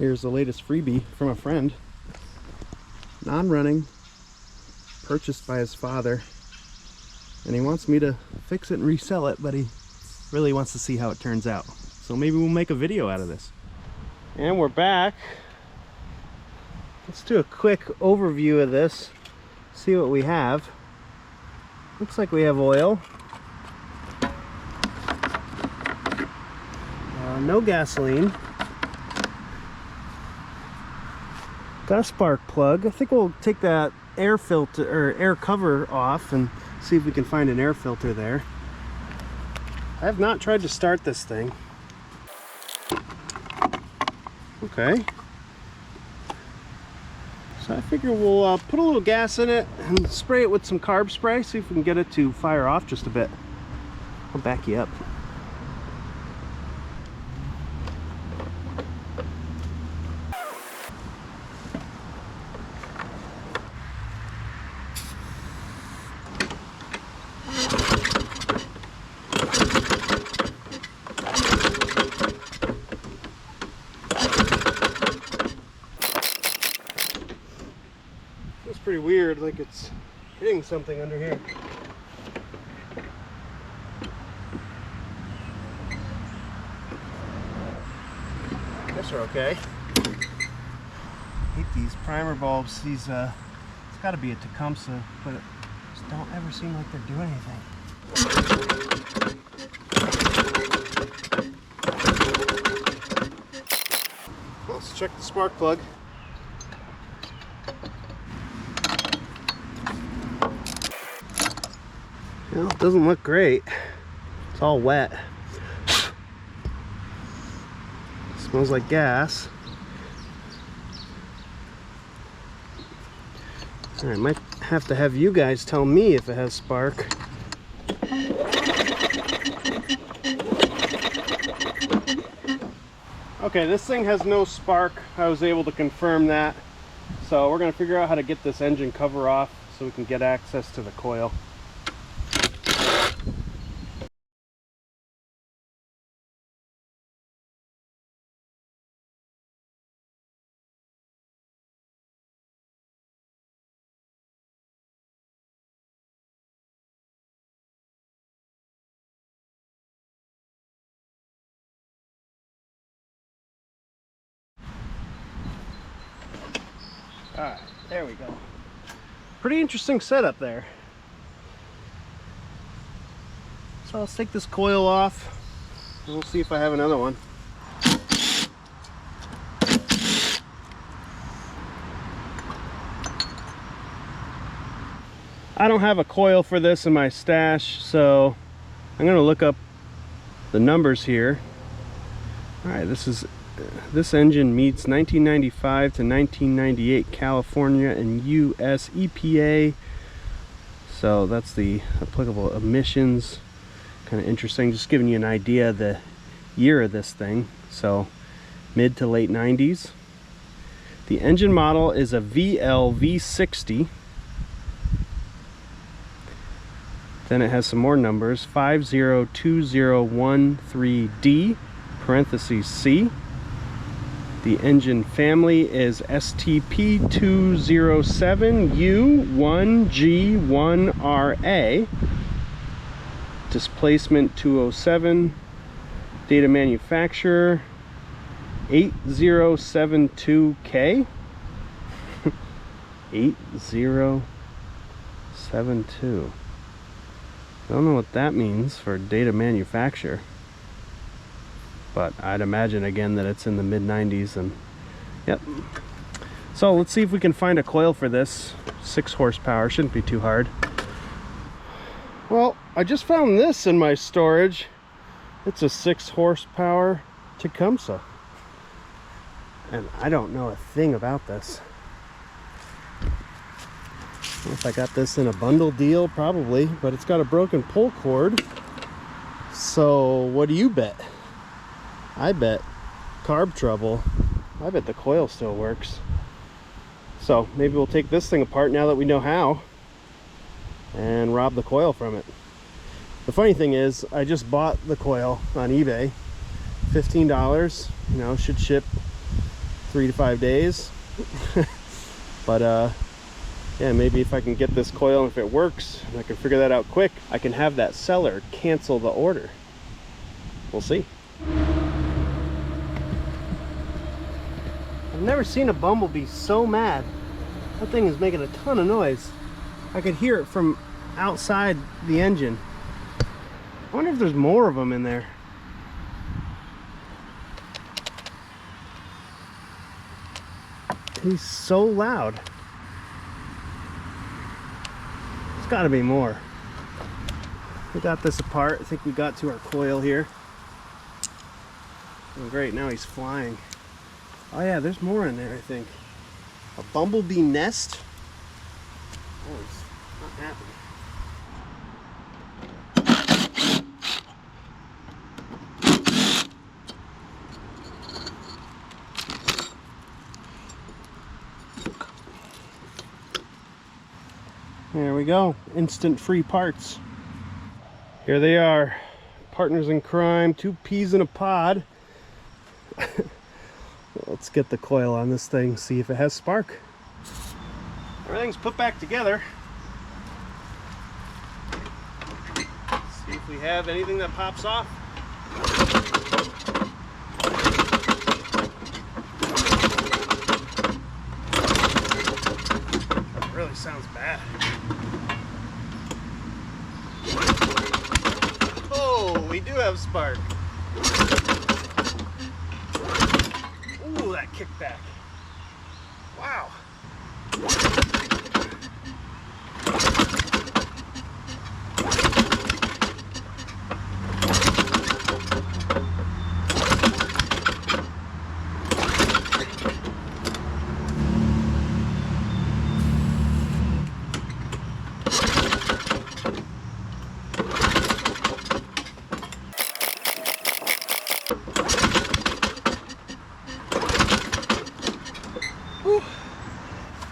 Here's the latest freebie from a friend. Non-running, purchased by his father. And he wants me to fix it and resell it, but he really wants to see how it turns out. So maybe we'll make a video out of this. And we're back. Let's do a quick overview of this. See what we have. Looks like we have oil. No gasoline. Got a spark plug. I think we'll take that air filter or air cover off and see if we can find an air filter there. I have not tried to start this thing. Okay. So I figure we'll put a little gas in it and spray it with some carb spray, see if we can get it to fire off just a bit. I'll back you up. It's pretty weird, like it's hitting something under here. Guess we're okay. Hate these primer bulbs. These it's got to be a Tecumseh, but it just don't ever seem like they're doing anything. Let's check the spark plug. Well, it doesn't look great. It's all wet. Smells like gas. I might have to have you guys tell me if it has spark. Okay, this thing has no spark. I was able to confirm that. So we're going to figure out how to get this engine cover off so we can get access to the coil. Alright, there we go. Pretty interesting setup there. So let's take this coil off and we'll see if I have another one. I don't have a coil for this in my stash, so I'm going to look up the numbers here. Alright, this engine meets 1995 to 1998 California and US EPA, so that's the applicable emissions. Kind of interesting, just giving you an idea of the year of this thing. So mid to late 90s. The engine model is a VL V60. Then it has some more numbers: 502013D parentheses C. The engine family is STP207U1G1RA. Displacement 207. Data manufacturer 8072K. 8072. I don't know what that means for data manufacturer, but I'd imagine again that it's in the mid-90s. And yep. So let's see if we can find a coil for this. 6 horsepower, shouldn't be too hard. Well, I just found this in my storage. It's a 6 horsepower Tecumseh, and I don't know a thing about this. If I got this in a bundle deal, probably, but it's got a broken pull cord. So what do you bet? I bet carb trouble. I bet the coil still works. So maybe we'll take this thing apart now that we know how and rob the coil from it. The funny thing is, I just bought the coil on eBay, $15. You know, should ship 3 to 5 days. But yeah, maybe if I can get this coil and if it works, and I can figure that out quick, I can have that seller cancel the order. We'll see. I've never seen a bumblebee so mad. That thing is making a ton of noise. I could hear it from outside the engine. I wonder if there's more of them in there. He's so loud. There's got to be more. We got this apart. I think we got to our coil here. Oh, great, now he's flying. Oh yeah, there's more in there, I think. A bumblebee nest? Oh, he's not happy. There we go, instant free parts. Here they are, partners in crime, 2 peas in a pod. Let's get the coil on this thing, see if it has spark. Everything's put back together. See if we have anything that pops off. That really sounds bad. Oh, we do have spark. Ooh, that kickback. Wow.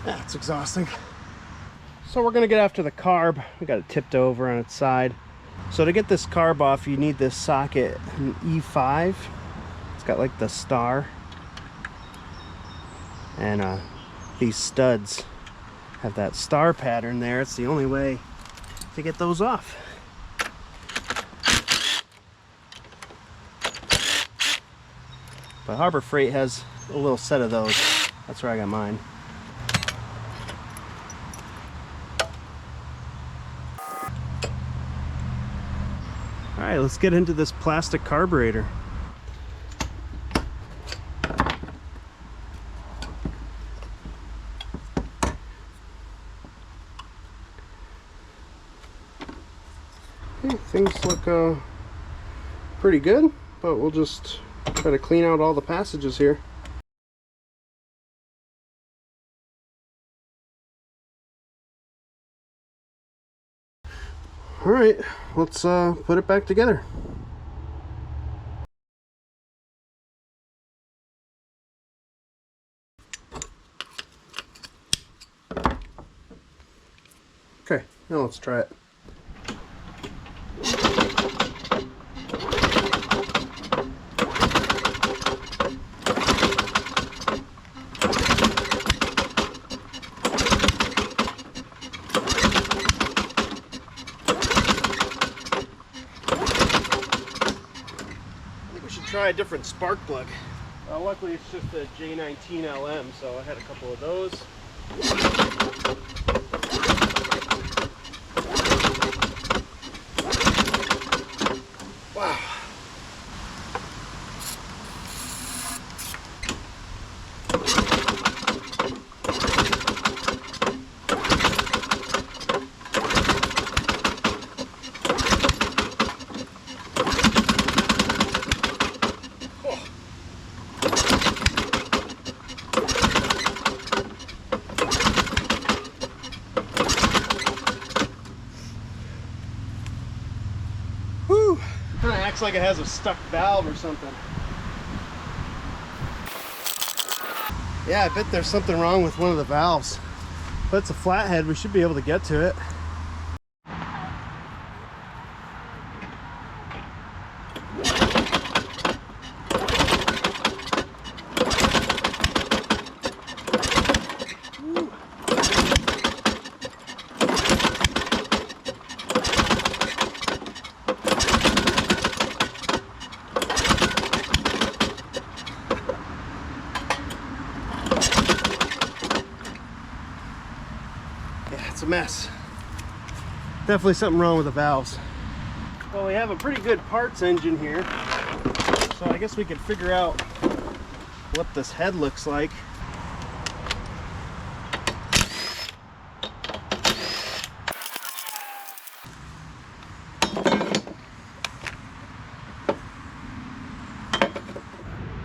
That's exhausting. So we're gonna get after the carb. We got it tipped over on its side. So to get this carb off, you need this socket, an E5. It's got like the star. And these studs have that star pattern there. It's the only way to get those off. But Harbor Freight has a little set of those. That's where I got mine. All right, let's get into this plastic carburetor. Okay, things look pretty good, but we'll just try to clean out all the passages here. All right, let's put it back together. Okay, now let's try it. Try a different spark plug. Luckily it's just a J19LM, so I had a couple of those. Wow. Kind of acts like it has a stuck valve or something. Yeah, I bet there's something wrong with one of the valves. But it's a flathead, we should be able to get to it. a mess. Definitely something wrong with the valves. Well, we have a pretty good parts engine here, so I guess we could figure out what this head looks like.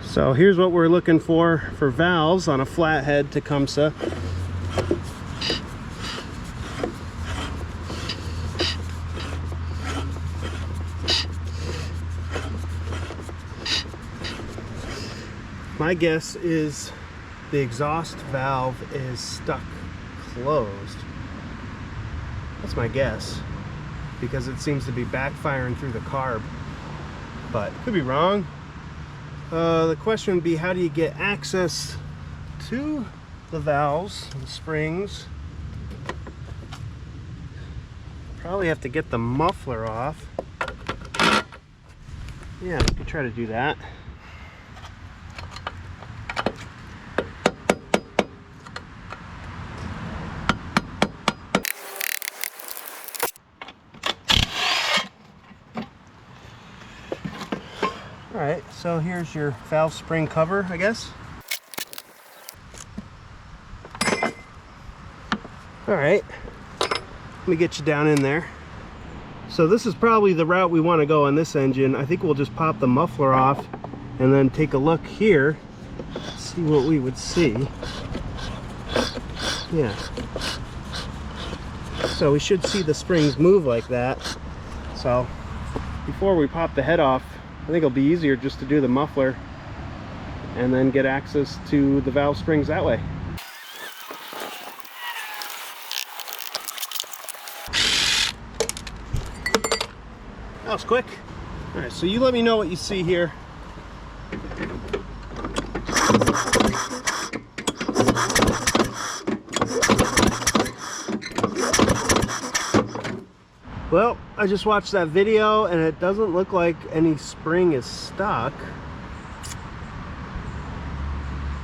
So here's what we're looking for valves on a flathead Tecumseh. My guess is the exhaust valve is stuck closed. That's my guess, because it seems to be backfiring through the carb, but could be wrong. The question would be, how do you get access to the valves and springs? Probably have to get the muffler off. Yeah, we could try to do that. Alright, so here's your valve spring cover, I guess. Alright, let me get you down in there. So this is probably the route we want to go on this engine. I think we'll just pop the muffler off and then take a look here, see what we would see. Yeah. So we should see the springs move like that. So before we pop the head off, I think it'll be easier just to do the muffler and then get access to the valve springs that way. That was quick. All right, so you let me know what you see here. Well, I just watched that video and it doesn't look like any spring is stuck.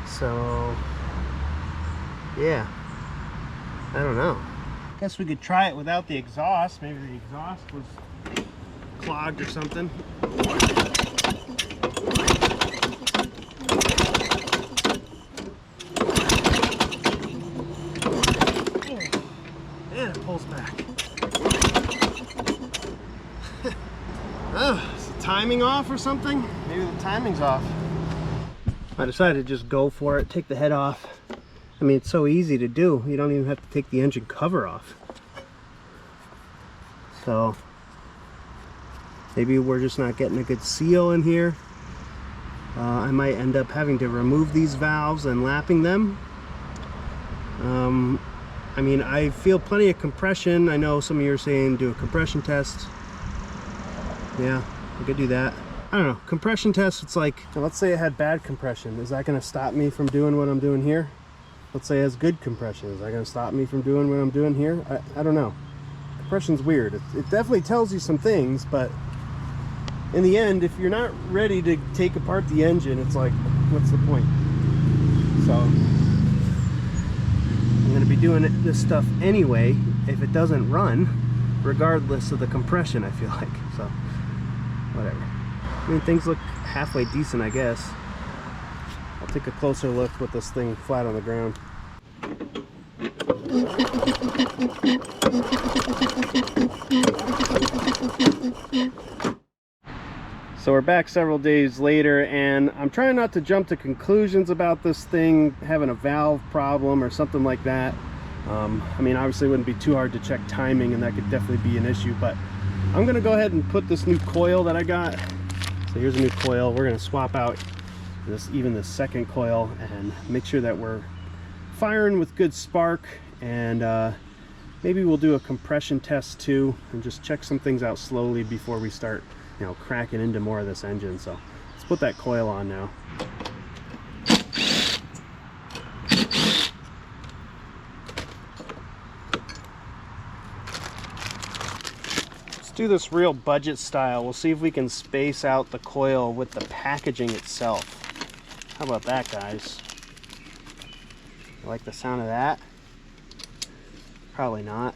So, yeah, I don't know. Guess we could try it without the exhaust. Maybe the exhaust was clogged or something. And it pulls back. Oh, is the timing off or something? Maybe the timing's off. I decided to just go for it, take the head off. I mean, it's so easy to do. You don't even have to take the engine cover off. So maybe we're just not getting a good seal in here. I might end up having to remove these valves and lapping them. I mean, I feel plenty of compression. I know some of you are saying do a compression test. Yeah, I could do that. I don't know, compression test, it's like, let's say it had bad compression. Is that gonna stop me from doing what I'm doing here? Let's say it has good compression. Is that gonna stop me from doing what I'm doing here? I don't know. Compression's weird. It definitely tells you some things, but in the end, if you're not ready to take apart the engine, it's like, what's the point? So, I'm gonna be doing this stuff anyway if it doesn't run, regardless of the compression, I feel like, so, whatever. I mean, things look halfway decent, I guess. I'll take a closer look with this thing flat on the ground. So we're back several days later, and I'm trying not to jump to conclusions about this thing having a valve problem or something like that. I mean, obviously it wouldn't be too hard to check timing, and that could definitely be an issue, but I'm going to go ahead and put this new coil that I got. So here's a new coil. We're going to swap out even the second coil and make sure that we're firing with good spark, and maybe we'll do a compression test too and just check some things out slowly before we start, you know, cracking into more of this engine. So let's put that coil on now. Do this real budget style. We'll see if we can space out the coil with the packaging itself. How about that, guys? You like the sound of that? Probably not.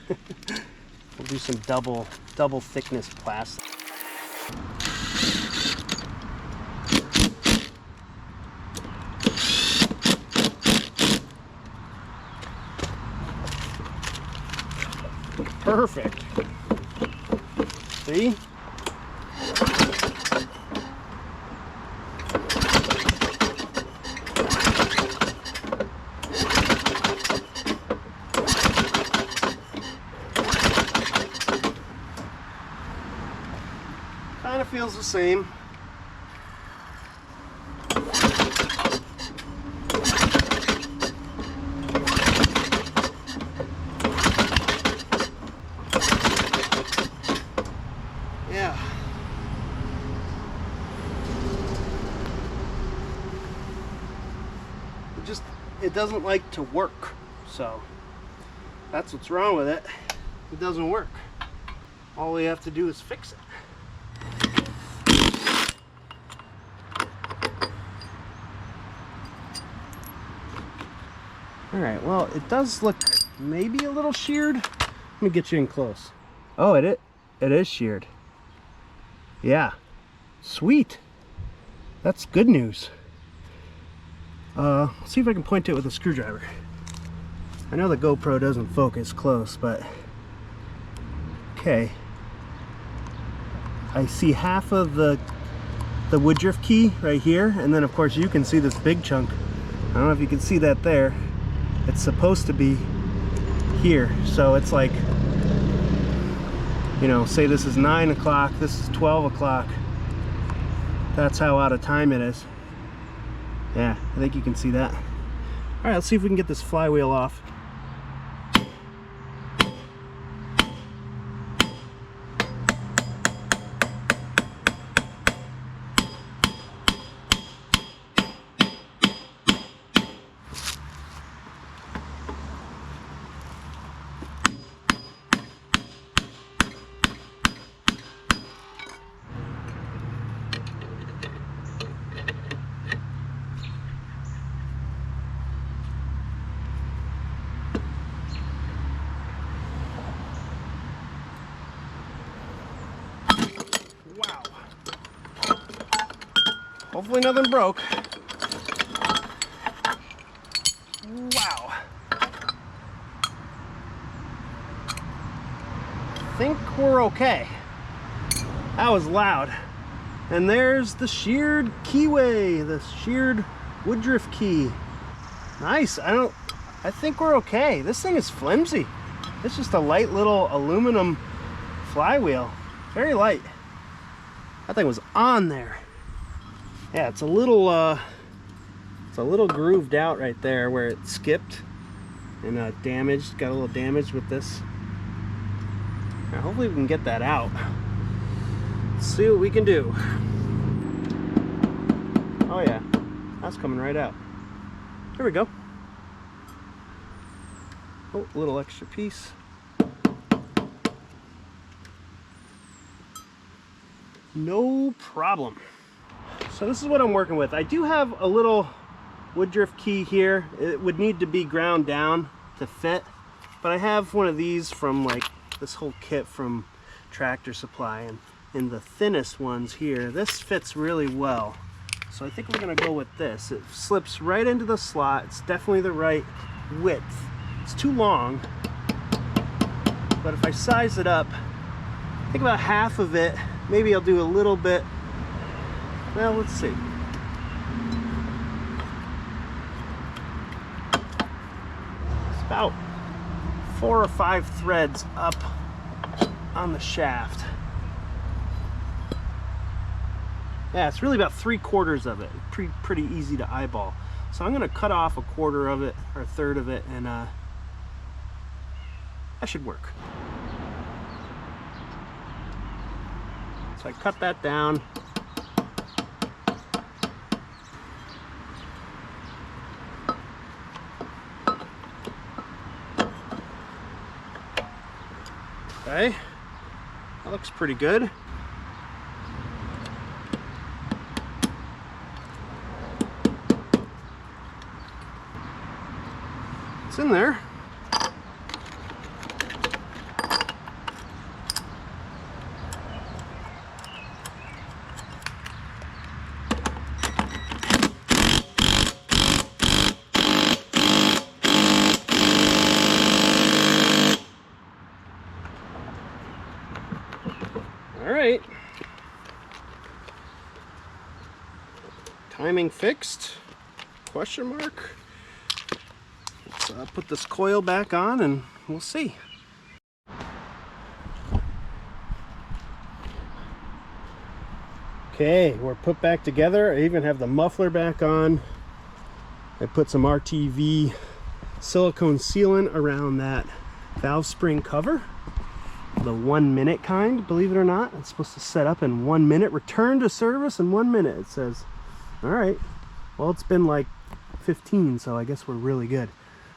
We'll do some double thickness plastic. Perfect. See? Kind of feels the same. Yeah. It doesn't like to work. So that's what's wrong with it. It doesn't work. All we have to do is fix it. All right, well, it does look maybe a little sheared. Let me get you in close. Oh, it is sheared. Yeah, sweet. That's good news. Let's see if I can point to it with a screwdriver. I know the GoPro doesn't focus close, but okay. I see half of the woodruff key right here, and then of course you can see this big chunk. I don't know if you can see that there. It's supposed to be here, so it's like, you know, say this is 9 o'clock, this is 12 o'clock. That's how out of time it is. Yeah, I think you can see that. All right, let's see if we can get this flywheel off. Wow. Hopefully nothing broke. Wow. I think we're okay. That was loud. And there's the sheared keyway, the sheared woodruff key. Nice. I think we're okay. This thing is flimsy. It's just a light little aluminum flywheel. Very light. That thing was on there. Yeah, it's a little grooved out right there where it skipped and damaged. Got a little damage with this. Now, hopefully we can get that out. Let's see what we can do. Oh yeah, that's coming right out. There we go. Oh, a little extra piece. No problem. So this is what I'm working with. I do have a little woodruff key here. It would need to be ground down to fit, but I have one of these from like this whole kit from Tractor Supply, and in the thinnest ones here, this fits really well. So I think we're gonna go with this. It slips right into the slot. It's definitely the right width. It's too long, but if I size it up, I think about half of it. Maybe I'll do a little bit. Well, let's see. It's about 4 or 5 threads up on the shaft. Yeah, it's really about 3/4 of it. Pretty easy to eyeball. So I'm gonna cut off 1/4 of it or 1/3 of it, and that should work. So I cut that down. Okay, that looks pretty good. It's in there. timing fixed? Question mark. Let's put this coil back on and we'll see. Okay, we're put back together. I even have the muffler back on. I put some RTV silicone sealant around that valve spring cover. The 1 minute kind, believe it or not. It's supposed to set up in 1 minute. Return to service in 1 minute, it says. All right. Well, it's been like 15, so I guess we're really good.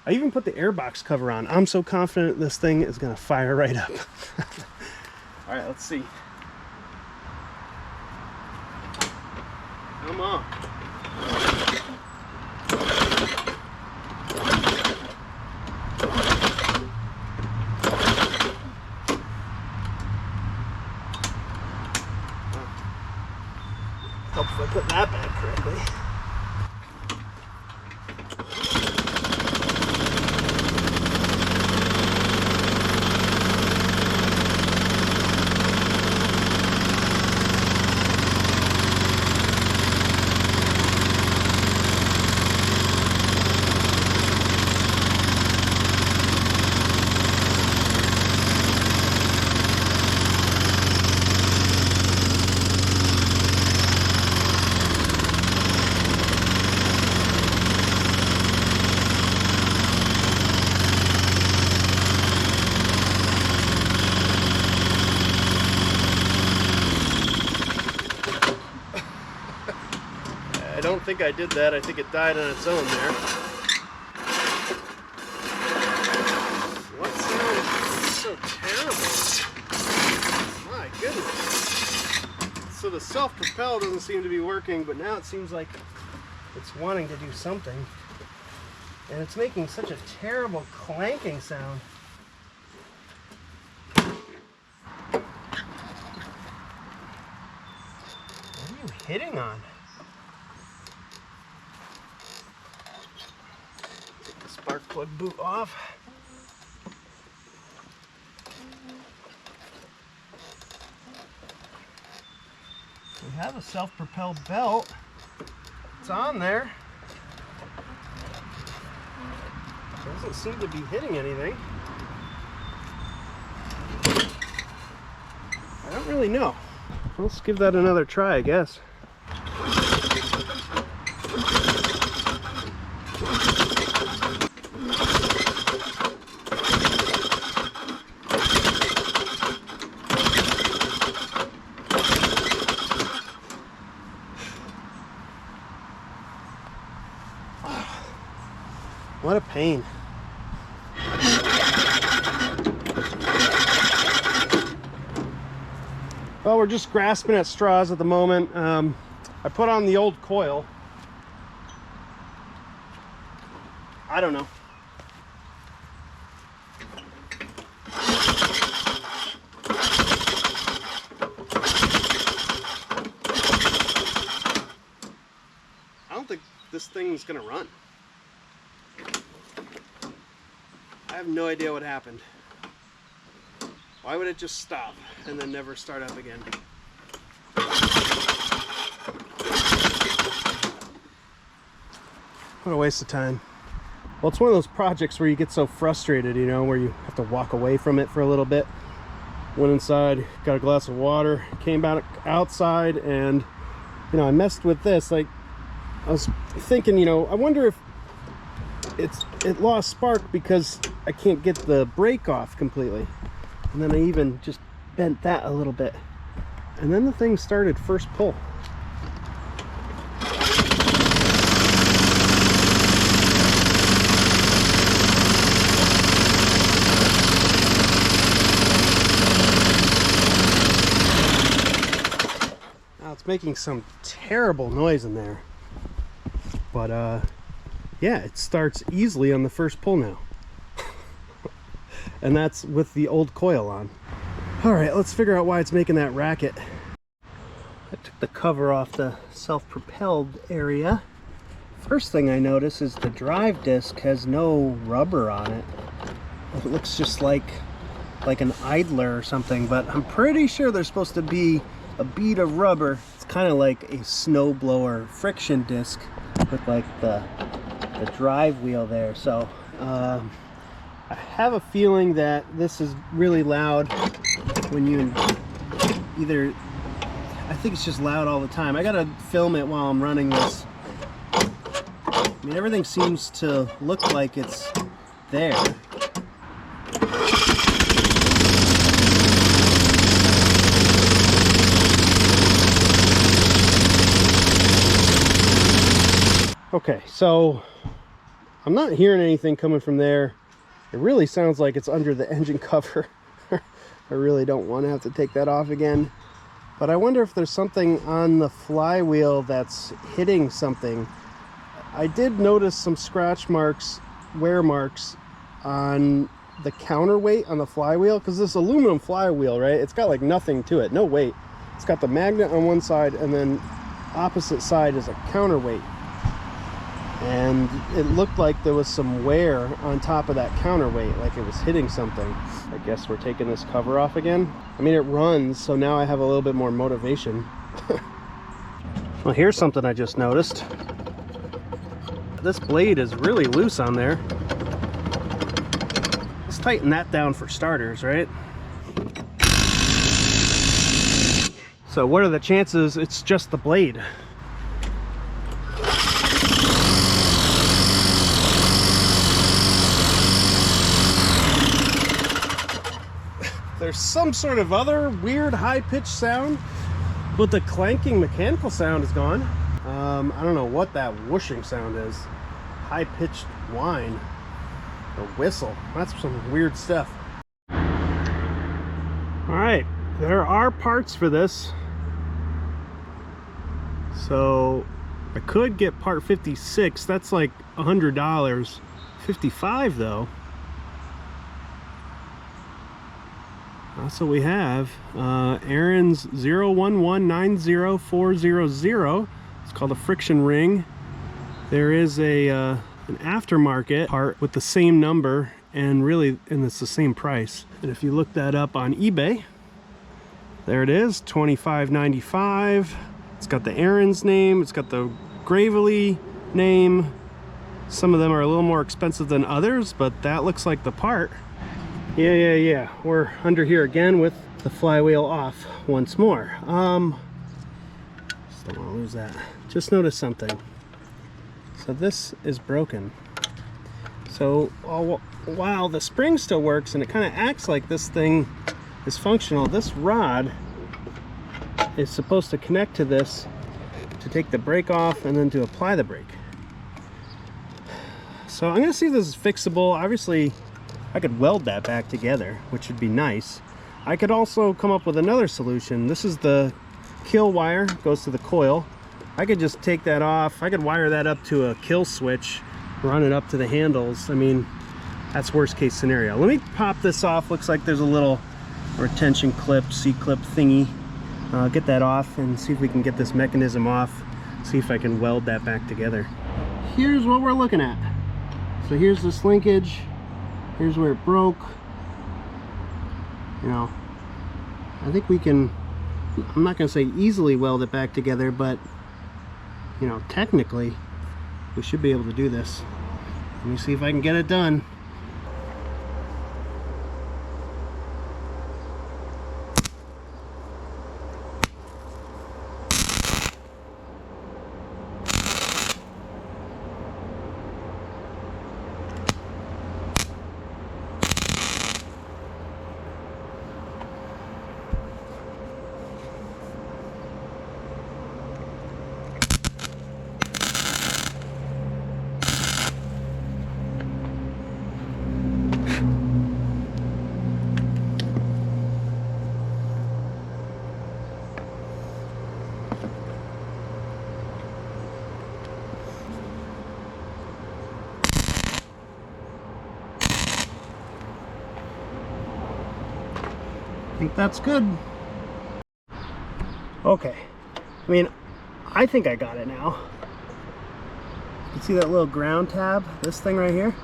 I even put the airbox cover on. I'm so confident this thing is gonna fire right up. All right, let's see. Come on. Helps if I put that back correctly. I don't think I did that. I think it died on its own there. What sound is so terrible? My goodness. So the self-propelled doesn't seem to be working, but now it seems like it's wanting to do something. And it's making such a terrible clanking sound. What are you hitting on? Spark plug boot off. We have a self-propelled belt. It's on there. Doesn't seem to be hitting anything. I don't really know. Let's give that another try, I guess. What a pain. Well, we're just grasping at straws at the moment. I put on the old coil. I don't know. I don't think this thing's gonna run. I have no idea what happened. Why would it just stop and then never start up again? What a waste of time. Well, it's one of those projects where you get so frustrated, you know, where you have to walk away from it for a little bit. Went inside, got a glass of water, came back outside, and, you know, I messed with this. Like, I was thinking, you know, I wonder if it lost spark because I can't get the brake off completely. And then I even just bent that a little bit. And then the thing started first pull. Now it's making some terrible noise in there. But yeah, it starts easily on the first pull now. And that's with the old coil on. All right, let's figure out why it's making that racket. I took the cover off the self-propelled area. First thing I notice is the drive disc has no rubber on it. It looks just like an idler or something, but I'm pretty sure there's supposed to be a bead of rubber. It's kind of like a snowblower friction disc with like the drive wheel there. So I have a feeling that this is really loud when you either, I think it's just loud all the time. I gotta film it while I'm running this. I mean, everything seems to look like it's there. Okay, so I'm not hearing anything coming from there. It really sounds like it's under the engine cover. I really don't want to have to take that off again. But I wonder if there's something on the flywheel that's hitting something. I did notice some scratch marks, wear marks on the counterweight on the flywheel, because this aluminum flywheel, right? It's got like nothing to it, no weight. It's got the magnet on one side, and then opposite side is a counterweight. And it looked like there was some wear on top of that counterweight, like it was hitting something. I guess we're taking this cover off again. I mean, it runs, so now I have a little bit more motivation. Well, here's something I just noticed. This blade is really loose on there. Let's tighten that down for starters, right? So what are the chances it's just the blade? There's some sort of other weird high-pitched sound, but the clanking mechanical sound is gone. I don't know what that whooshing sound is. High-pitched whine or whistle. That's some weird stuff. All right, there are parts for this. So I could get part 56. That's like $100. 55 though. That's what we have. Ariens 011-90400. It's called a friction ring. There is an aftermarket part with the same number, and it's the same price. And if you look that up on eBay, there it is, $25.95. It's got the Ariens name. It's got the Gravely name. Some of them are a little more expensive than others, but that looks like the part. Yeah. We're under here again with the flywheel off once more. Just don't want to lose that. Just noticed something. So this is broken. So while the spring still works and it kind of acts like this thing is functional, this rod is supposed to connect to this to take the brake off and then to apply the brake. So I'm going to see if this is fixable. Obviously, I could weld that back together, which would be nice. I could also come up with another solution. This is the kill wire, goes to the coil. I could just take that off. I could wire that up to a kill switch, run it up to the handles. I mean, that's worst case scenario. Let me pop this off. Looks like there's a little retention clip, C-clip thingy. Get that off and see if we can get this mechanism off. See if I can weld that back together. Here's what we're looking at. So here's this linkage. Here's where it broke. You know, I think we can, I'm not going to say easily weld it back together, but, you know, technically, we should be able to do this. Let me see if I can get it done. I think that's good. Okay, I mean, I think I got it now. You can see that little ground tab, this thing right here.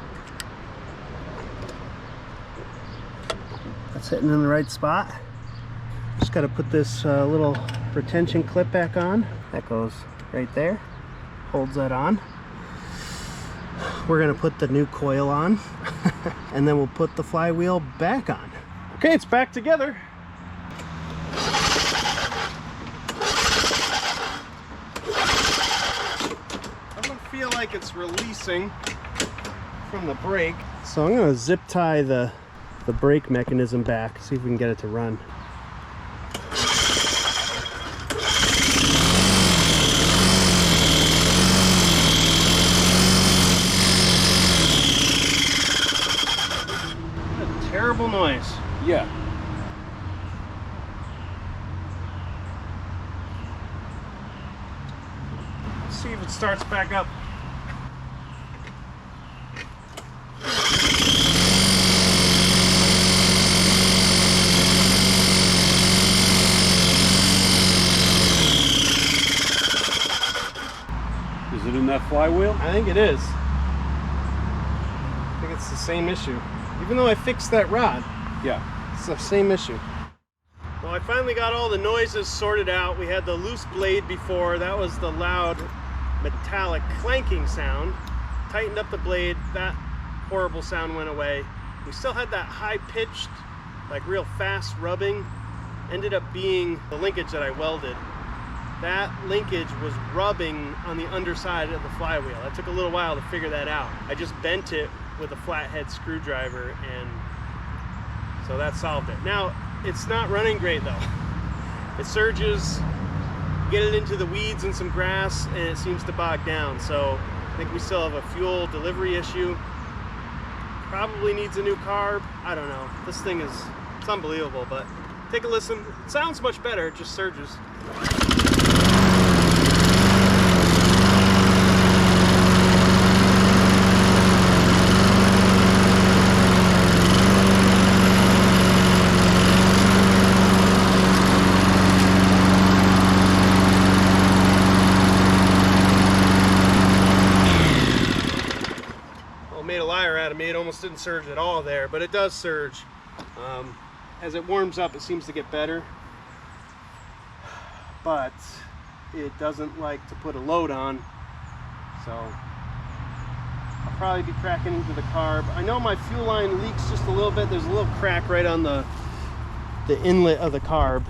That's hitting in the right spot. Just got to put this little retention clip back on. That goes right there, holds that on. We're gonna put the new coil on and then we'll put the flywheel back on. Okay, it's back together. Doesn't feel like it's releasing from the brake. So I'm gonna zip tie the brake mechanism back, see if we can get it to run. Terrible noise. Yeah. Let's see if it starts back up. Is it in that flywheel? I think it is. I think it's the same issue. Even though I fixed that rod, Yeah. it's the same issue. Well, I finally got all the noises sorted out. We had the loose blade before. That was the loud metallic clanking sound. Tightened up the blade. That horrible sound went away. We still had that high-pitched, like real fast rubbing. Ended up being the linkage that I welded. That linkage was rubbing on the underside of the flywheel. It took a little while to figure that out. I just bent it with a flathead screwdriver, and so that solved it. Now, it's not running great though. It surges, get it into the weeds and some grass, and it seems to bog down. So I think we still have a fuel delivery issue. Probably needs a new carb. I don't know. This thing it's unbelievable, but take a listen. It sounds much better, it just surges. It almost didn't surge at all there, but it does surge. As it warms up, it seems to get better, but it doesn't like to put a load on, so I'll probably be cracking into the carb. I know my fuel line leaks just a little bit. There's a little crack right on the inlet of the carb,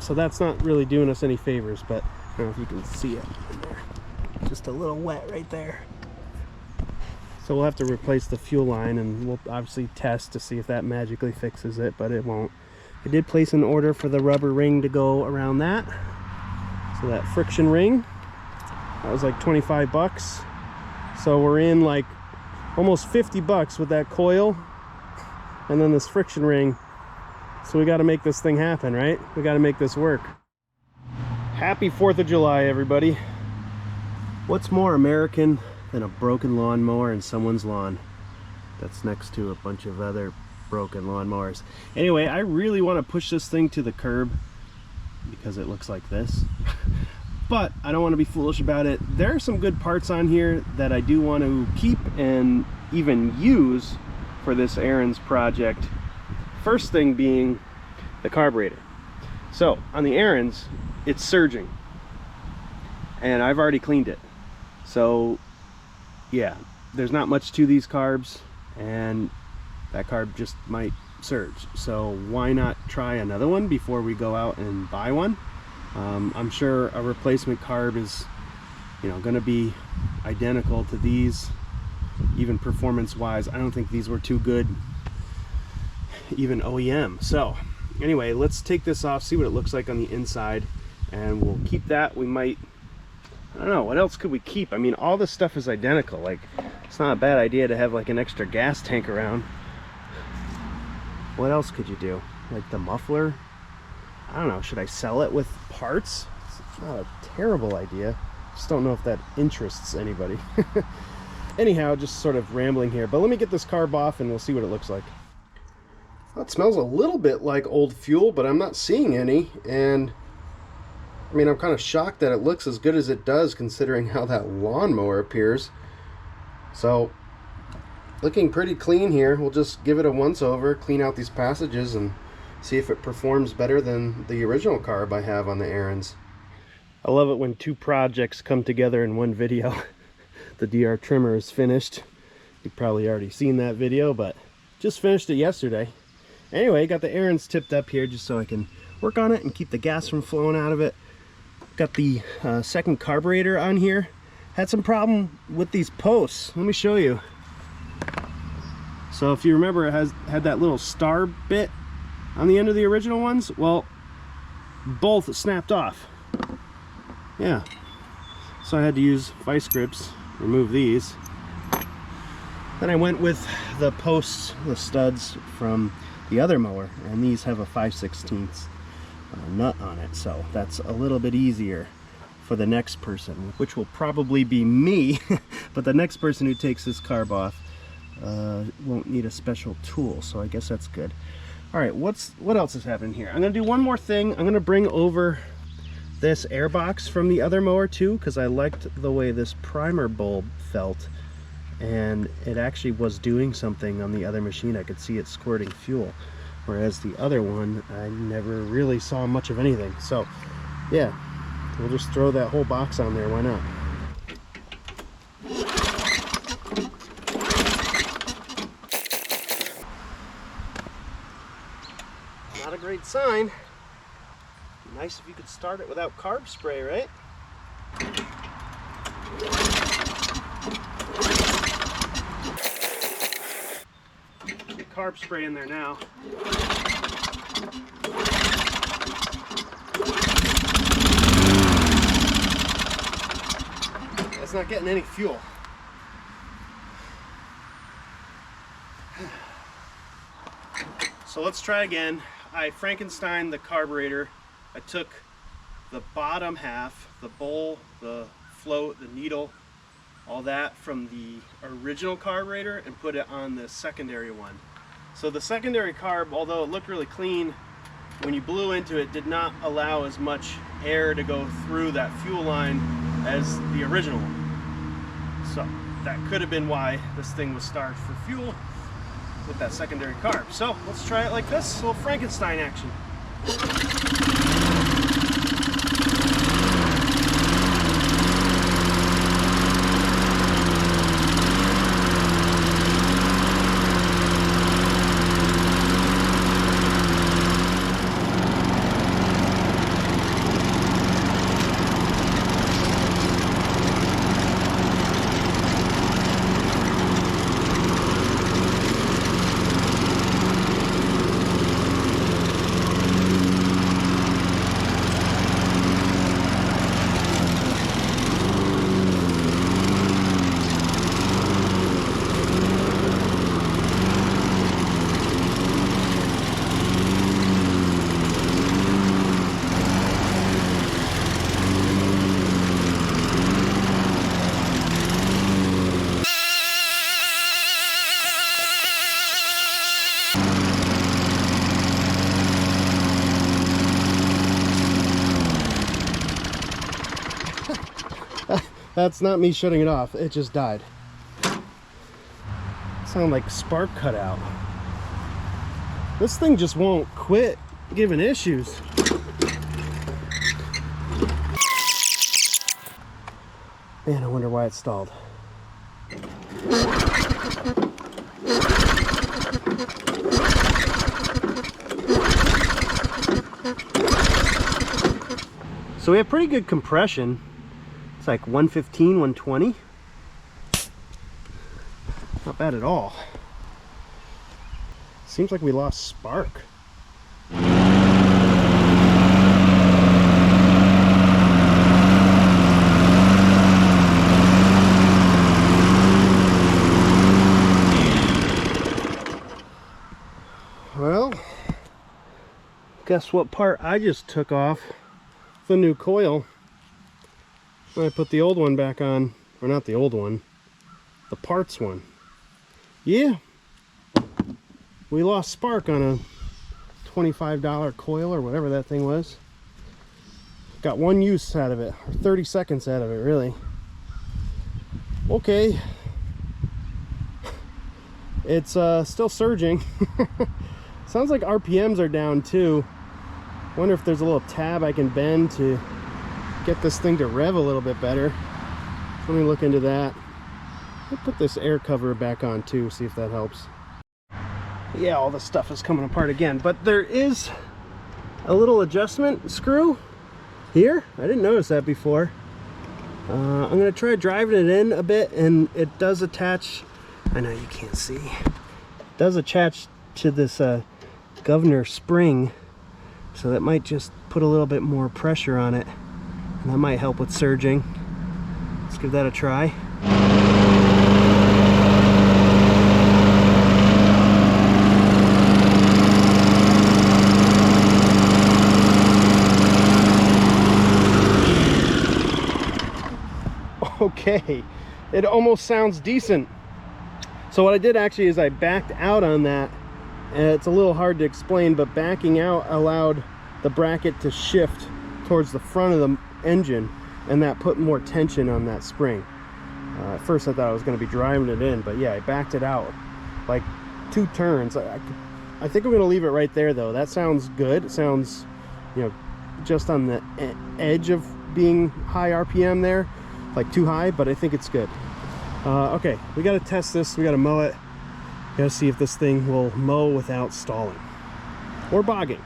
so that's not really doing us any favors, but I don't know if you can see it in there. Just a little wet right there. So we'll have to replace the fuel line, and we'll obviously test to see if that magically fixes it, but it won't. I did place an order for the rubber ring to go around that. So that friction ring, that was like 25 bucks. So we're in like almost 50 bucks with that coil and then this friction ring. So we got to make this thing happen, right? We got to make this work. Happy 4th of July, everybody. What's more American than a broken lawnmower in someone's lawn that's next to a bunch of other broken lawnmowers? Anyway, I really want to push this thing to the curb because it looks like this. But I don't want to be foolish about it. There are some good parts on here that I do want to keep and even use for this Ariens project. First thing being the carburetor. So on the Ariens, it's surging, and I've already cleaned it. So yeah, there's not much to these carbs, and that carb just might surge. So why not try another one before we go out and buy one? I'm sure a replacement carb is, going to be identical to these, even performance wise. I don't think these were too good, even OEM. So anyway, let's take this off, see what it looks like on the inside, and we'll keep that. We might, I don't know, what else could we keep? I mean, all this stuff is identical. Like, it's not a bad idea to have like an extra gas tank around. What else could you do? Like the muffler? I don't know, should I sell it with parts? It's not a terrible idea. Just don't know if that interests anybody. Anyhow, just sort of rambling here, but let me get this carb off and we'll see what it looks like. Well, it smells a little bit like old fuel, but I'm not seeing any, and I mean, I'm kind of shocked that it looks as good as it does considering how that lawnmower appears. So, looking pretty clean here. We'll just give it a once over, clean out these passages, and see if it performs better than the original carb I have on the Ariens. I love it when two projects come together in one video. The DR trimmer is finished. You've probably already seen that video, but just finished it yesterday. Anyway, got the Ariens tipped up here just so I can work on it and keep the gas from flowing out of it. Got the second carburetor on here. Had some problem with these posts. Let me show you. So if you remember, it had that little star bit on the end of the original ones. Well, both snapped off. Yeah. So I had to use vice grips, remove these. Then I went with the posts, the studs from the other mower, and these have a 5/16 nut on it, so that's a little bit easier for the next person, which will probably be me. But the next person who takes this carb off won't need a special tool, so I guess that's good. All right, what else is happening here? I'm gonna do one more thing. I'm gonna bring over this air box from the other mower too, because I liked the way this primer bulb felt, and it actually was doing something on the other machine. I could see it squirting fuel, whereas the other one I never really saw much of anything. So yeah, we'll just throw that whole box on there, why not? Not a great sign. Nice if you could start it without carb spray, right? Get carb spray in there now. It's not getting any fuel. So let's try again. I Frankensteined the carburetor. I took the bottom half, the bowl, the float, the needle, all that from the original carburetor and put it on the secondary one. So the secondary carb, although it looked really clean, when you blew into it, did not allow as much air to go through that fuel line as the original one. So that could have been why this thing was starved for fuel with that secondary carb. So let's try it like this, a little Frankenstein action. That's not me shutting it off, it just died. Sound like spark cut out. This thing just won't quit giving issues. Man, I wonder why it stalled. So we have pretty good compression. It's like 115, 120. Not bad at all. Seems like we lost spark. Well, guess what part I just took off? The new coil. I put the old one back on, or not the old one, the parts one. Yeah, we lost spark on a $25 coil or whatever that thing was. Got one use out of it, or 30 seconds out of it, really. Okay, it's still surging. Sounds like RPMs are down too. Wonder if there's a little tab I can bend to get this thing to rev a little bit better. Let me look into that. I'll put this air cover back on too, see if that helps. Yeah, all the stuff is coming apart again, but there is a little adjustment screw here. I didn't notice that before. I'm gonna try driving it in a bit, and it does attach. I know you can't see. It does attach to this governor spring, so that might just put a little bit more pressure on it, and that might help with surging. Let's give that a try. Okay, it almost sounds decent. So what I did actually is I backed out on that, and it's a little hard to explain, but backing out allowed the bracket to shift towards the front of the engine, and that put more tension on that spring. At first I thought I was going to be driving it in, but yeah, I backed it out like 2 turns. I think I'm going to leave it right there though. That sounds good. It sounds, you know, just on the edge of being high RPM there, like too high, but I think it's good. Okay, we got to test this. We got to mow it. Got to see if this thing will mow without stalling or bogging.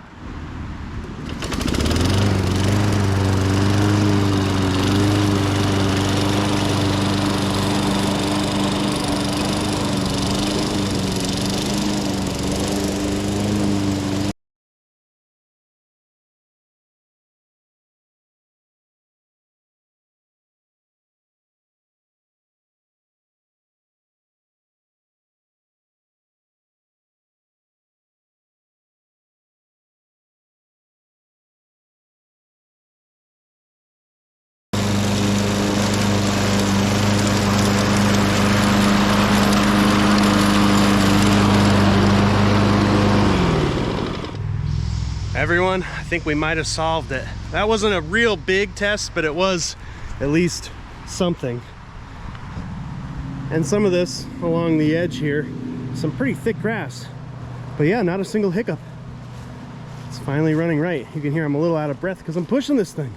Everyone, I think we might have solved it. That wasn't a real big test, but it was at least something. And some of this along the edge here, some pretty thick grass. But yeah, not a single hiccup. It's finally running right. You can hear I'm a little out of breath because I'm pushing this thing.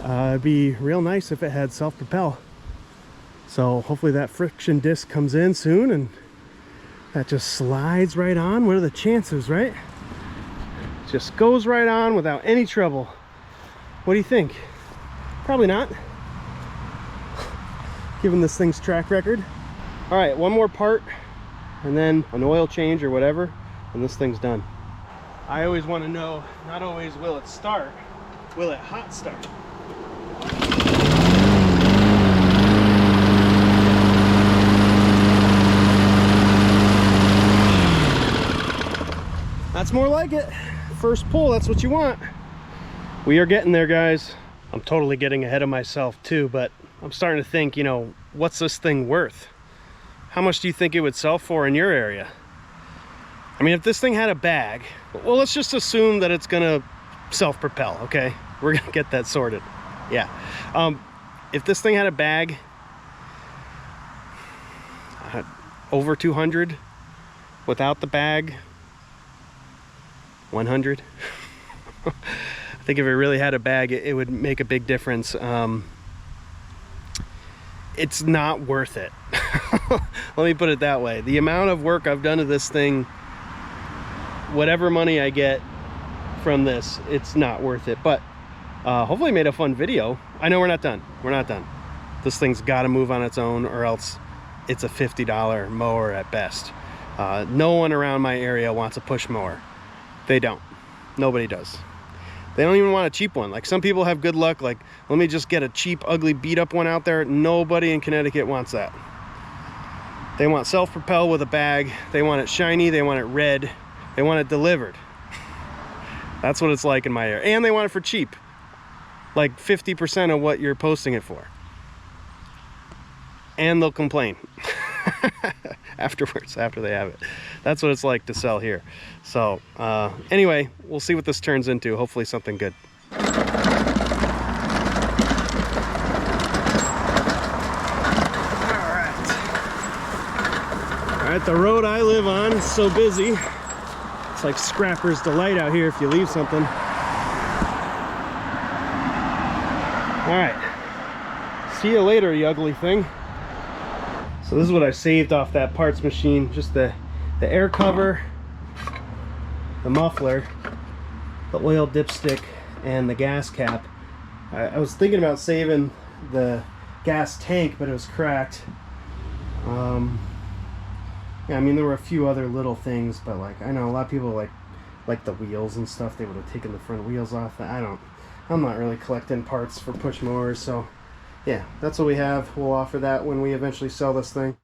It'd be real nice if it had self-propel. So hopefully that friction disc comes in soon and that just slides right on. What are the chances, right? Just goes right on without any trouble. What do you think? Probably not, given this thing's track record. All right, one more part and then an oil change or whatever, and this thing's done. I always want to know, not always will it start, will it hot start? That's more like it. First pull, that's what you want. We are getting there, guys. I'm totally getting ahead of myself too, but I'm starting to think, you know, what's this thing worth? How much do you think it would sell for in your area? I mean, if this thing had a bag, well, let's just assume that it's gonna self-propel, okay? We're gonna get that sorted. Yeah. If this thing had a bag, over 200, without the bag, 100. I think if it really had a bag, it would make a big difference. It's not worth it. Let me put it that way. The amount of work I've done to this thing, whatever money I get from this, it's not worth it. But hopefully I made a fun video. I know we're not done. We're not done. This thing's got to move on its own, or else it's a $50 mower at best. No one around my area wants a push mower. They don't. Nobody does. They don't even want a cheap one. Like, some people have good luck, like, let me just get a cheap, ugly, beat up one out there. Nobody in Connecticut wants that. They want self-propel with a bag. They want it shiny. They want it red. They want it delivered. That's what it's like in my area. And they want it for cheap. Like 50% of what you're posting it for. And they'll complain afterwards, after they have it. That's what it's like to sell here. So anyway, we'll see what this turns into. Hopefully something good. All right, the road I live on is so busy. like scrapper's delight out here if you leave something. Alright. See you later, you ugly thing. So this is what I saved off that parts machine. Just the air cover, the muffler, the oil dipstick, and the gas cap. I was thinking about saving the gas tank, but it was cracked. Yeah, I mean, there were a few other little things, but like, I know a lot of people like the wheels and stuff. They would have taken the front wheels off. I'm not really collecting parts for push mowers, so yeah, that's what we have. We'll offer that when we eventually sell this thing.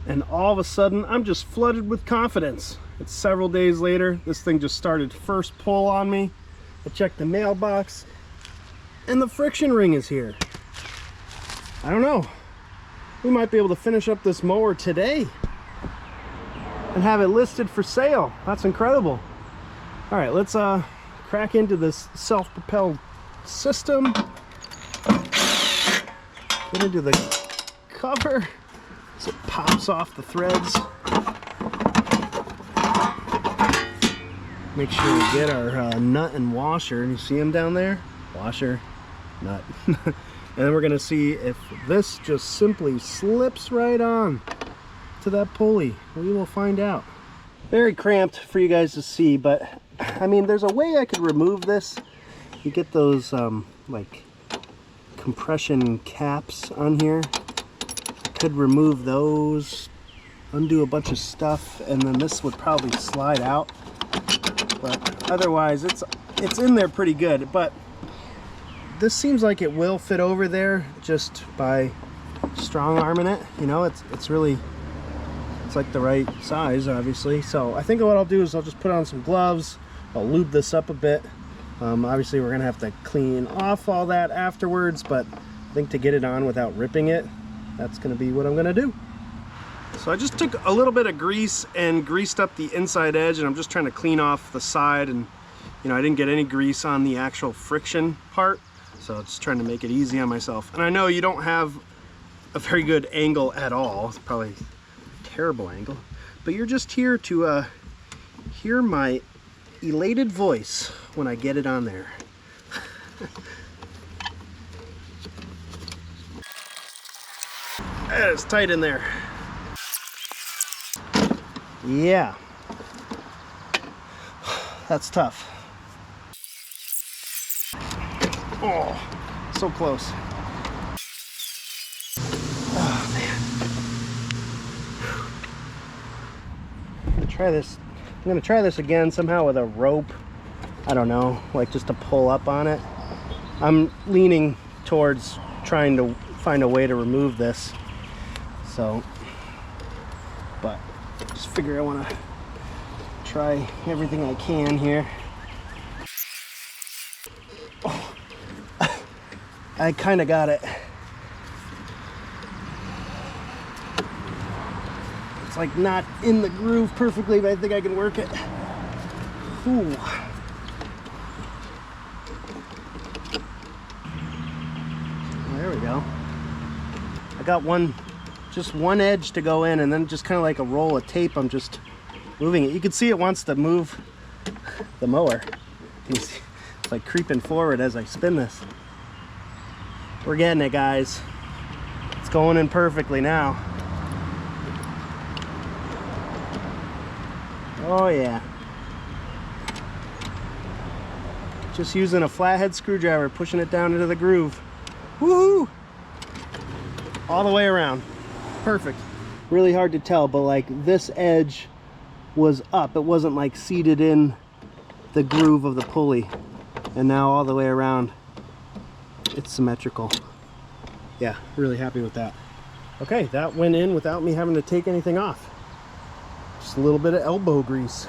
And all of a sudden, I'm just flooded with confidence. It's several days later. This thing just started first pull on me. I checked the mailbox, and the friction ring is here. I don't know. We might be able to finish up this mower today and have it listed for sale. That's incredible. All right, let's crack into this self-propelled system. Get into the cover so it pops off the threads. Make sure we get our nut and washer. You see them down there? Washer, nut. And then we're gonna see if this just simply slips right on to that pulley. We will find out. Very cramped for you guys to see, but I mean, there's a way I could remove this. You get those like compression caps on here. I could remove those, undo a bunch of stuff, and then this would probably slide out. But otherwise, it's in there pretty good. But this seems like it will fit over there just by strong arming it. You know, it's like the right size, obviously. So I think what I'll do is I'll just put on some gloves. I'll lube this up a bit. Obviously we're gonna have to clean off all that afterwards, but I think to get it on without ripping it, that's gonna be what I'm gonna do. So I just took a little bit of grease and greased up the inside edge, and I'm just trying to clean off the side, and you know, I didn't get any grease on the actual friction part, so just trying to make it easy on myself. And I know you don't have a very good angle at all. It's probably a terrible angle, but you're just here to hear my elated voice when I get it on there. It's tight in there. Yeah, that's tough. Oh, so close. Oh man. I'm gonna try this again somehow with a rope. I don't know, like just to pull up on it. I'm leaning towards trying to find a way to remove this. So, but just figure I want to try everything I can here. Oh, I kind of got it. It's like not in the groove perfectly, but I think I can work it. Ooh. There we go. I got just one edge to go in, and then just kind of like a roll of tape, I'm just moving it. You can see it wants to move the mower. It's like creeping forward as I spin this. We're getting it, guys. It's going in perfectly now. Oh yeah. Just using a flathead screwdriver, pushing it down into the groove. Woohoo! All the way around. Perfect. Really hard to tell, but like this edge was up. It wasn't like seated in the groove of the pulley. And now all the way around, it's symmetrical. Yeah, really happy with that. Okay, that went in without me having to take anything off. Just a little bit of elbow grease.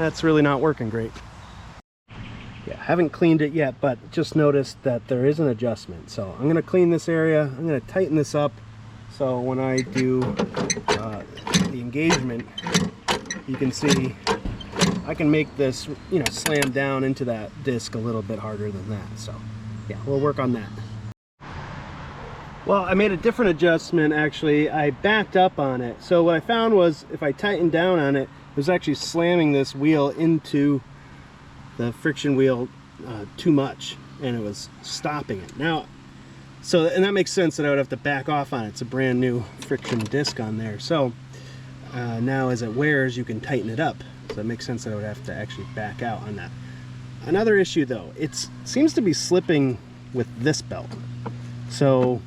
that's really not working great. Yeah, haven't cleaned it yet, but just noticed that there is an adjustment. So I'm going to clean this area. I'm going to tighten this up so when I do the engagement, you can see I can make this, you know, slam down into that disc a little bit harder than that. So yeah, we'll work on that. Well, I made a different adjustment actually. I backed up on it. So what I found was if I tightened down on it, it was actually slamming this wheel into the friction wheel too much, and it was stopping it. Now, and that makes sense that I would have to back off on it. It's a brand new friction disc on there. So now as it wears, you can tighten it up. So it makes sense that I would have to actually back out on that. Another issue though, it seems to be slipping with this belt. So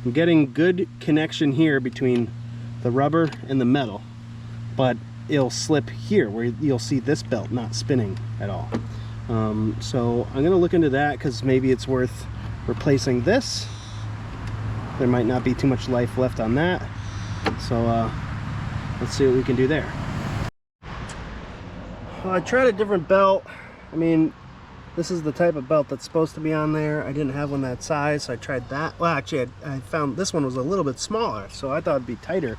I'm getting good connection here between the rubber and the metal, but it'll slip here where you'll see this belt not spinning at all. So I'm gonna look into that because maybe it's worth replacing this. There might not be too much life left on that. So let's see what we can do there. Well, I tried a different belt. I mean, this is the type of belt that's supposed to be on there. I didn't have one that size, so I tried that. Well, actually, I found this one was a little bit smaller, so I thought it'd be tighter,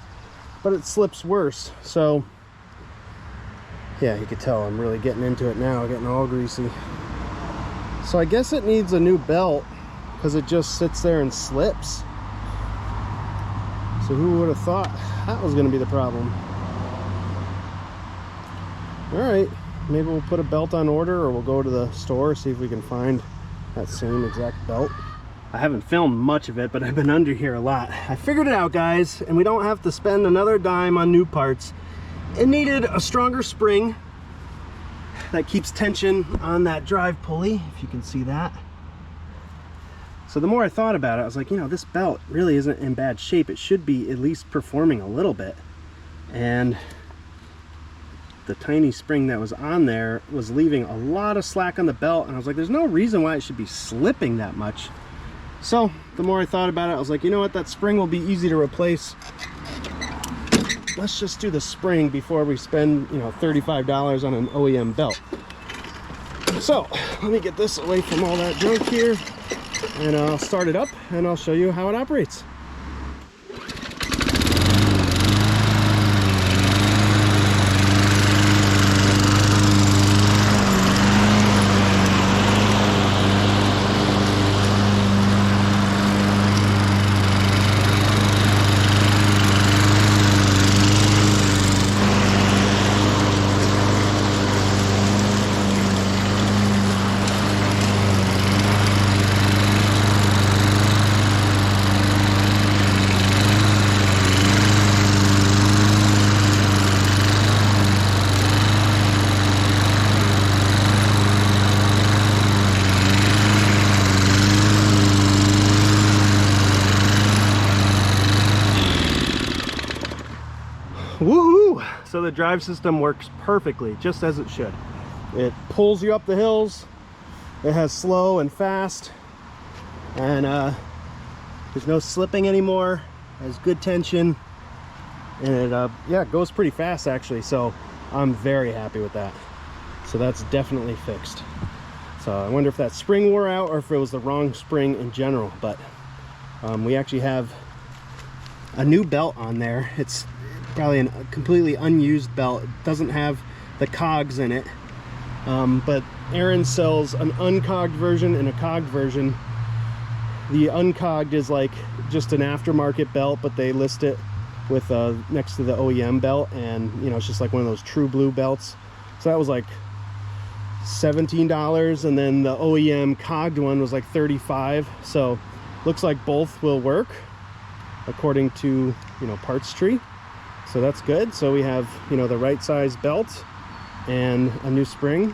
but it slips worse. So yeah, you could tell I'm really getting into it now, getting all greasy. So I guess it needs a new belt because it just sits there and slips. So who would have thought that was going to be the problem? All right, maybe we'll put a belt on order, or we'll go to the store, see if we can find that same exact belt. I haven't filmed much of it, but I've been under here a lot. I figured it out, guys, and we don't have to spend another dime on new parts. It needed a stronger spring that keeps tension on that drive pulley, if you can see that. So the more I thought about it, I was like, you know, this belt really isn't in bad shape. It should be at least performing a little bit. And the tiny spring that was on there was leaving a lot of slack on the belt, and I was like, there's no reason why it should be slipping that much. So the more I thought about it, I was like, you know what, that spring will be easy to replace. Let's just do the spring before we spend, you know, $35 on an OEM belt. So let me get this away from all that junk here, and I'll start it up and I'll show you how it operates. Woohoo! So the drive system works perfectly, just as it should. It pulls you up the hills. It has slow and fast, and there's no slipping anymore. It has good tension, and it yeah, it goes pretty fast actually. So I'm very happy with that. So that's definitely fixed. So I wonder if that spring wore out or if it was the wrong spring in general. But we actually have a new belt on there. It's probably a completely unused belt. It doesn't have the cogs in it, but Ariens sells an uncogged version and a cogged version. The uncogged is like just an aftermarket belt, but they list it with next to the OEM belt, and you know, it's just like one of those true blue belts. So that was like $17, and then the OEM cogged one was like $35. So looks like both will work according to, you know, parts tree. So that's good. So we have, you know, the right size belt and a new spring.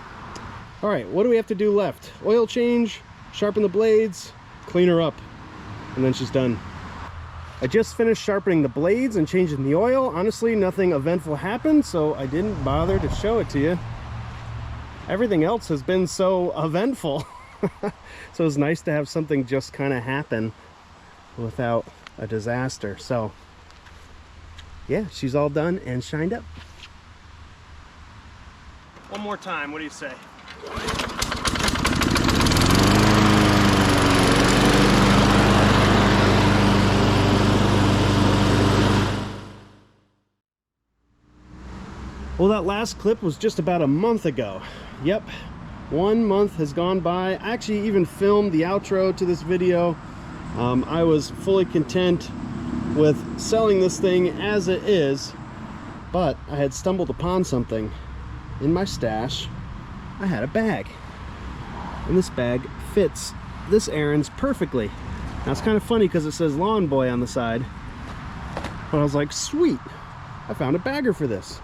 All right, what do we have to do left? Oil change, sharpen the blades, clean her up, and then she's done. I just finished sharpening the blades and changing the oil. Honestly, nothing eventful happened, so I didn't bother to show it to you. Everything else has been so eventful. So it's nice to have something just kind of happen without a disaster. So yeah, she's all done and shined up. more time. What do you say? Well, that last clip was just about a month ago. Yep, 1 month has gone by. I actually even filmed the outro to this video. I was fully content with selling this thing as it is, but I had stumbled upon something in my stash. I had a bag, and this bag fits this Ariens perfectly. Now it's kind of funny because it says Lawn Boy on the side, but I was like, sweet, I found a bagger for this.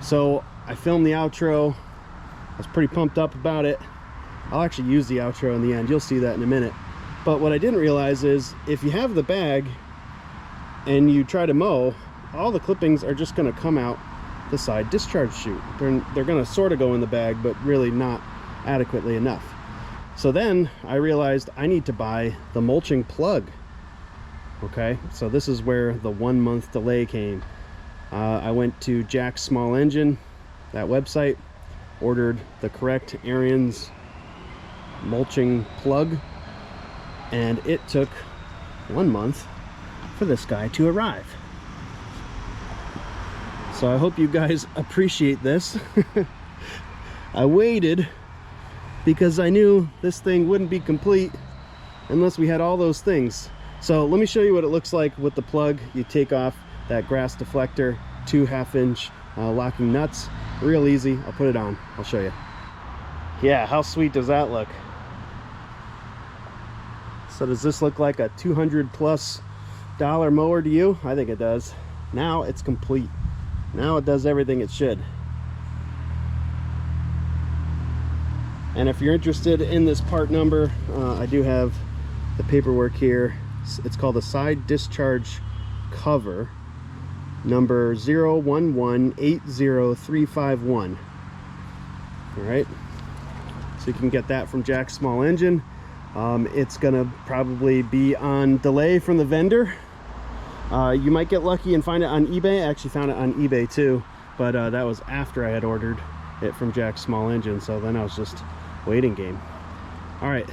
So I filmed the outro. I was pretty pumped up about it. I'll actually use the outro in the end. You'll see that in a minute. But what I didn't realize is if you have the bag and you try to mow, all the clippings are just going to come out the side discharge chute. They're going to sort of go in the bag, but really not adequately enough. So then I realized I need to buy the mulching plug. Okay, so this is where the 1 month delay came. I went to Jack's Small Engine, that website, ordered the correct Ariens mulching plug, and it took 1 month for this guy to arrive. So I hope you guys appreciate this. I waited because I knew this thing wouldn't be complete unless we had all those things. So let me show you what it looks like with the plug. You take off that grass deflector, 2 1/2-inch locking nuts, real easy. I'll put it on, I'll show you. Yeah, how sweet does that look? So does this look like a $200+ mower to you? I think it does. Now it's complete. Now it does everything it should. And if you're interested in this part number, I do have the paperwork here. It's called the side discharge cover, number 011-80351. All right, so you can get that from Jack's Small Engine. It's gonna probably be on delay from the vendor. You might get lucky and find it on eBay. I actually found it on eBay too, but that was after I had ordered it from Jack's Small Engine, so then I was just waiting game. All right,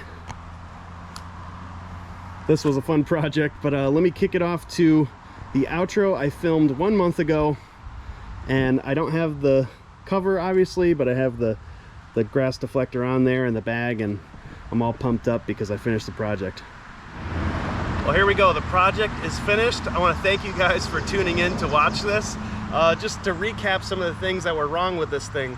this was a fun project, but let me kick it off to the outro I filmed 1 month ago. And I don't have the cover obviously, but I have the grass deflector on there and the bag, and I'm all pumped up because I finished the project. Well, here we go. The project is finished. I want to thank you guys for tuning in to watch this. Just to recap some of the things that were wrong with this thing.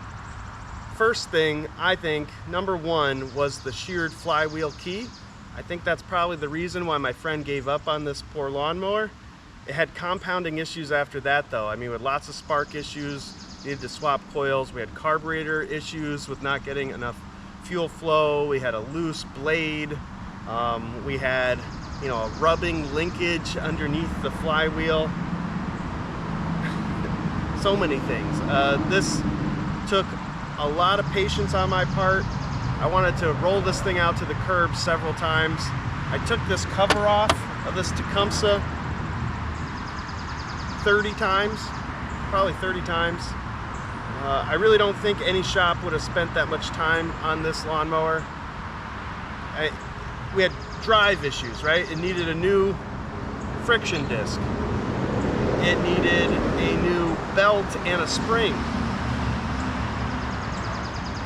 First thing, I think, number one, was the sheared flywheel key. I think that's probably the reason why my friend gave up on this poor lawnmower. It had compounding issues after that though. I mean, with lots of spark issues, needed to swap coils. We had carburetor issues with not getting enough fuel flow. We had a loose blade. We had, you know, a rubbing linkage underneath the flywheel. So many things. This took a lot of patience on my part. I wanted to roll this thing out to the curb several times. I took this cover off of this Tecumseh 30 times, probably 30 times. I really don't think any shop would have spent that much time on this lawnmower. We had drive issues, right? It needed a new friction disc. It needed a new belt and a spring.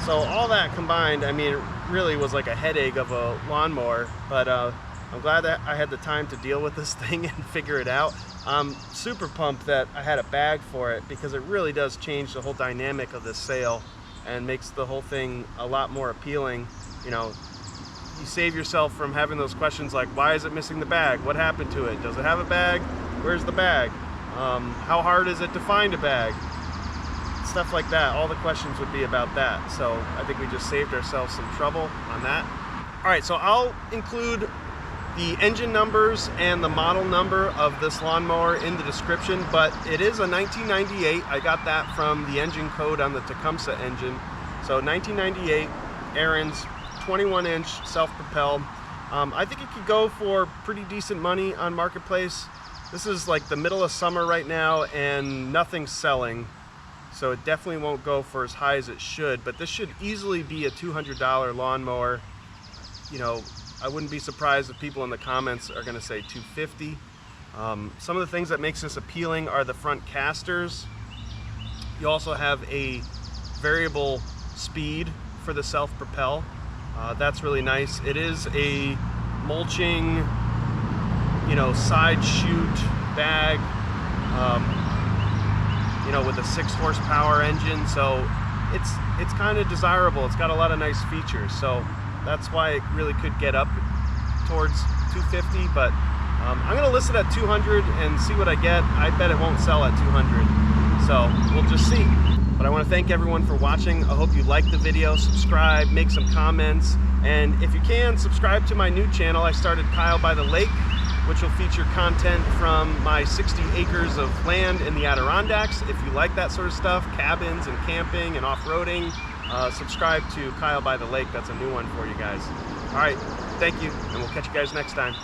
So all that combined, I mean, it really was like a headache of a lawnmower, but I'm glad that I had the time to deal with this thing and figure it out. I'm super pumped that I had a bag for it because it really does change the whole dynamic of this sale and makes the whole thing a lot more appealing. You know, you save yourself from having those questions like, why is it missing the bag? What happened to it? Does it have a bag? Where's the bag? How hard is it to find a bag? Stuff like that. All the questions would be about that. So I think we just saved ourselves some trouble on that. All right, so I'll include the engine numbers and the model number of this lawnmower in the description, but it is a 1998. I got that from the engine code on the Tecumseh engine. So 1998 Ariens, 21-inch self-propelled. I think it could go for pretty decent money on Marketplace. This is like the middle of summer right now and nothing's selling. so it definitely won't go for as high as it should, but this should easily be a $200 lawnmower. You know, I wouldn't be surprised if people in the comments are going to say $250. Some of the things that makes this appealing are the front casters. You also have a variable speed for the self-propel. That's really nice. It is a mulching, you know, side chute bag, you know, with a 6 horsepower engine, so it's kind of desirable. It's got a lot of nice features, so that's why it really could get up towards $250, but I'm gonna list it at $200 and see what I get. I bet it won't sell at $200, so we'll just see. But I want to thank everyone for watching. I hope you liked the video. Subscribe, make some comments, and if you can, subscribe to my new channel. I started Kyle by the Lake, which will feature content from my 60 acres of land in the Adirondacks. If you like that sort of stuff, cabins and camping and off-roading, subscribe to Kyle by the Lake. That's a new one for you guys. All right, thank you, and we'll catch you guys next time.